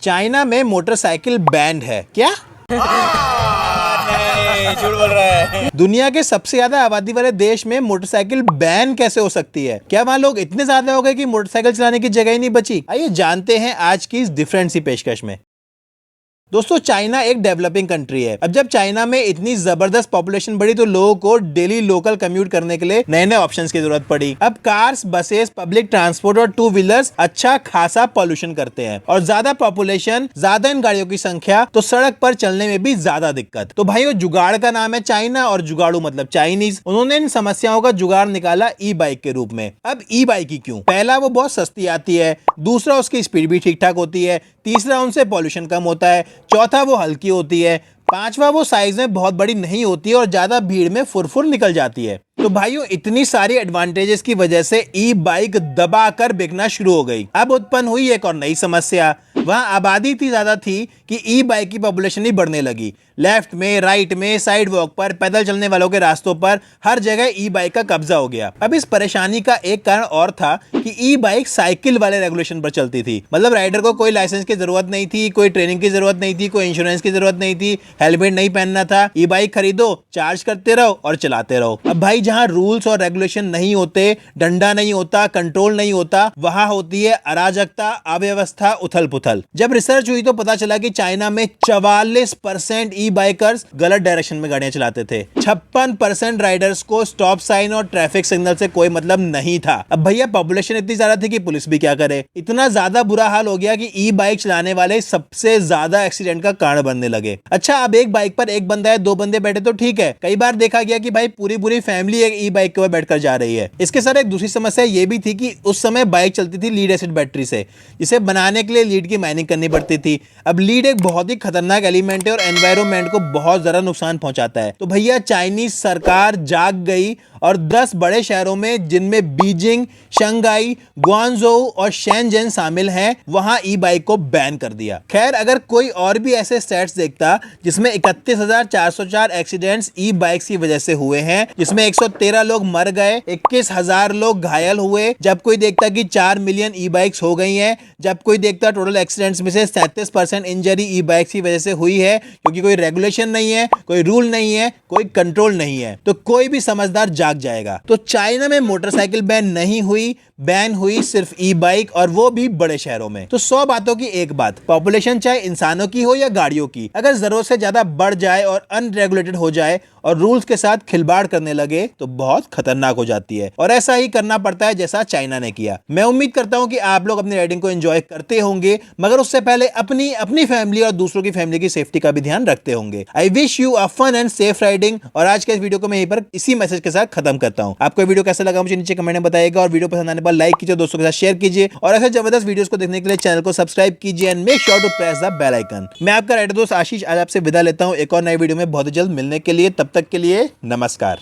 China में motorcycle band है क्या? नहीं, झूठ बोल रहा है। दुनिया के सबसे ज्यादा आबादी वाले देश में मोटरसाइकिल बैन कैसे हो सकती है? क्या वहां लोग इतने ज्यादा हो गए कि मोटरसाइकिल चलाने की जगह ही नहीं बची? आइए जानते हैं आज की इस डिफरेंट सी पेशकश में। दोस्तों, चाइना एक डेवलपिंग कंट्री है। अब जब चाइना में इतनी जबरदस्त पॉपुलेशन बढ़ी तो लोगों को डेली लोकल कम्यूट करने के लिए नए नए ऑप्शंस की जरूरत पड़ी। अब कार्स, बसेस, पब्लिक ट्रांसपोर्ट और टू व्हीलर्स अच्छा खासा पॉल्यूशन करते हैं और ज्यादा पॉपुलेशन, ज्यादा इन गाड़ियों की संख्या, तो सड़क पर चलने में भी ज्यादा दिक्कत। तो भाइयों, जुगाड़ का नाम है चाइना और जुगाड़ू मतलब चाइनीज। उन्होंने इन समस्याओं का जुगाड़ निकाला ई बाइक के रूप में। अब ई बाइक ही क्यों? पहला, वो बहुत सस्ती आती है। दूसरा, उसकी स्पीड भी ठीक ठाक होती है। तीसरा, उनसे पॉल्यूशन कम होता है। चौथा, वो हल्की होती है। पांचवा, वो साइज में बहुत बड़ी नहीं होती है और ज्यादा भीड़ में फुरफुर निकल जाती है। तो भाइयों, इतनी सारी एडवांटेजेस की वजह से ई बाइक दबाकर बिकना शुरू हो गई। अब उत्पन्न हुई एक और नई समस्या। वहां आबादी इतनी ज्यादा थी कि ई बाइक की पॉपुलेशन ही बढ़ने लगी। लेफ्ट में, राइट में, साइड वॉक पर, पैदल चलने वालों के रास्तों पर हर जगह ई बाइक का कब्जा हो गया। अब इस परेशानी का एक कारण और था कि ई बाइक साइकिल वाले रेगुलेशन पर चलती थी। मतलब राइडर को कोई लाइसेंस की जरूरत नहीं थी, कोई ट्रेनिंग की जरूरत नहीं थी, कोई इंश्योरेंस की जरूरत नहीं थी, हेलमेट नहीं पहनना था। ई बाइक खरीदो, चार्ज करते रहो और चलाते रहो। अब भाई, जहां रूल्स और रेगुलेशन नहीं होते, डंडा नहीं होता, कंट्रोल नहीं होता, वहां होती है अराजकता, अव्यवस्था, उथल पुथल। जब रिसर्च हुई तो पता चला कि चाइना में 44% ई बाइकर्स गलत डायरेक्शन में गाड़ियां चलाते थे। 56% राइडर्स को स्टॉप साइन और ट्रैफिक सिग्नल से कोई मतलब नहीं था। अब भैया, पॉपुलेशन इतनी ज्यादा थी कि पुलिस भी क्या करे। इतना ज्यादा बुरा हाल हो गया कि ई बाइक चलाने वाले सबसे ज्यादा एक्सीडेंट का कारण बनने लगे। अच्छा, अब एक बाइक पर एक बंदा है, दो बंदे बैठे तो ठीक है। कई बार देखा गया कि भाई पूरी पूरी फैमिली एक ई बाइक के ऊपर बैठकर जा रही है। इसके साथ एक दूसरी समस्या ये भी थी कि उस समय बाइक चलती थी लीड एसिड बैटरी से, जिसे बनाने के लिए लीड की माइनिंग करनी पड़ती थी। अब लीड एक बहुत ही खतरनाक एलिमेंट है और एनवायरनमेंट को बहुत ज्यादा नुकसान पहुंचाता है। तो भैया, चाइनीज सरकार जाग गई और 10 बड़े शहरों में, जिनमें बीजिंग, शंघाई, ग्वांगझोउ और शेनज़ेन शामिल हैं, वहां ई बाइक को बैन कर दिया। खैर, अगर कोई और भी ऐसे स्टैट्स देखता जिसमें 31,404 एक्सीडेंट्स ई बाइक्स की वजह से हुए हैं, जिसमें 113 लोग मर गए, 21,000 लोग घायल हुए, जब कोई देखता कि 4 मिलियन ई बाइक्स हो गई हैं, जब कोई देखता टोटल एक्सीडेंट्स में से 37% इंजरी ई बाइक्स की वजह से हुई है, क्योंकि कोई रेगुलेशन नहीं है, कोई रूल नहीं है, कोई कंट्रोल नहीं है, तो कोई भी समझदार जाग जाएगा। तो चाइना में मोटरसाइकिल बैन हुई सिर्फ ई बाइक, और वो भी बड़े शहरों में। तो 100 बातों की एक बात, पॉपुलेशन चाहे इंसानों की हो या गाड़ियों की, अगर जरूरत से ज्यादा बढ़ जाए और अनरेगुलेटेड हो जाए और रूल्स के साथ खिलवाड़ करने लगे तो बहुत खतरनाक हो जाती है। और ऐसा ही करना पड़ता है जैसा चाइना ने किया। मैं उम्मीद करता हूं कि आप लोग अपनी राइडिंग को एंजॉय करते होंगे, मगर उससे पहले अपनी फैमिली और दूसरों की फैमिली की सेफ्टी का भी ध्यान रखते होंगे। I wish you a fun and safe riding. और आज के इस वीडियो को मैं यहीं पर इसी मैसेज के साथ खत्म करता हूं। आपको वीडियो कैसा लगा मुझे नीचे कमेंट में बताइएगा, और वीडियो पसंद आने पर लाइक कीजिए, दोस्तों के साथ शेयर कीजिए, और ऐसे जबरदस्त वीडियोस को देखने के लिए चैनल को सब्सक्राइब कीजिए and make sure to press the bell icon. मैं आपका राइडर दोस्त आशीष आज आपसे विदा लेता हूं एक और नई वीडियो में बहुत जल्द मिलने के लिए। तब तक के लिए नमस्कार।